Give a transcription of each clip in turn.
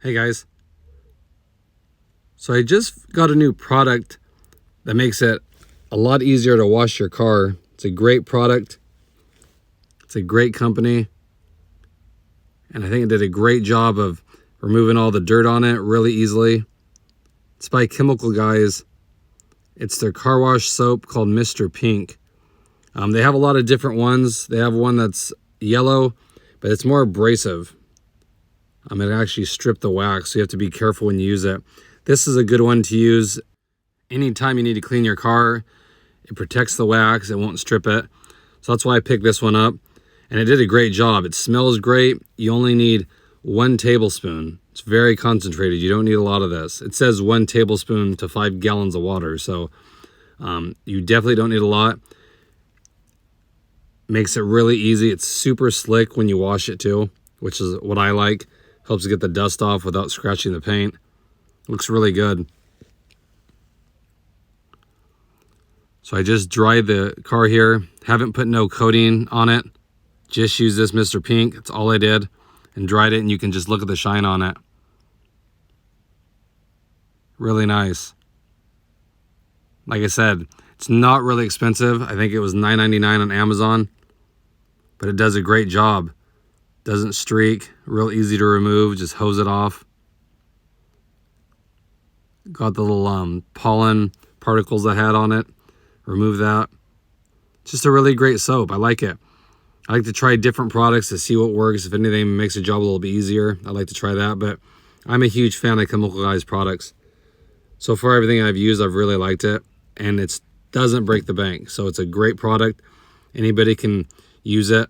Hey guys, so I just got a new product that makes it a lot easier to wash your car. It's a great product. It's a great company. And I think it did a great job of removing all the dirt on it really easily. It's by Chemical Guys. It's their car wash soap called Mr. Pink. They have a lot of different ones. They have one that's yellow, but it's more abrasive. It actually stripped the wax, so you have to be careful when you use it. This is a good one to use anytime you need to clean your car. It protects the wax, it won't strip it. So that's why I picked this one up. And it did a great job. It smells great. You only need 1 tablespoon. It's very concentrated. You don't need a lot of this. It says 1 tablespoon to 5 gallons of water. So you definitely don't need a lot. Makes it really easy. It's super slick when you wash it too, which is what I like. Helps get the dust off without scratching the paint. Looks really good. So I just dried the car here. Haven't put no coating on it. Just use this Mr. Pink. That's all I did. And dried it, and you can just look at the shine on it. Really nice. Like I said, it's not really expensive. I think it was $9.99 on Amazon. But it does a great job. Doesn't streak. Real easy to remove. Just hose it off. Got the little pollen particles I had on it. Remove that. Just a really great soap. I like it. I like to try different products to see what works. If anything makes the job a little bit easier, I like to try that. But I'm a huge fan of Chemical Guys products. So far, everything I've used, I've really liked it. And it doesn't break the bank. So it's a great product. Anybody can use it.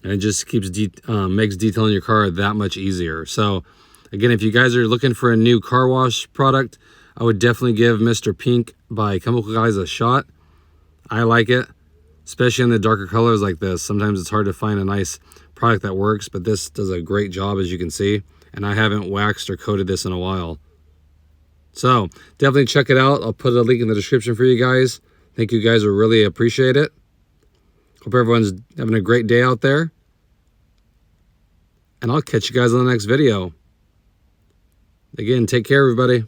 And it just keeps makes detailing your car that much easier. So again, if you guys are looking for a new car wash product, I would definitely give Mr. Pink by Chemical Guys a shot. I like it, especially in the darker colors like this. Sometimes it's hard to find a nice product that works, but this does a great job, as you can see. And I haven't waxed or coated this in a while. So definitely check it out. I'll put a link in the description for you guys. I think you guys will really appreciate it. Hope everyone's having a great day out there. And I'll catch you guys on the next video. Again, take care, everybody.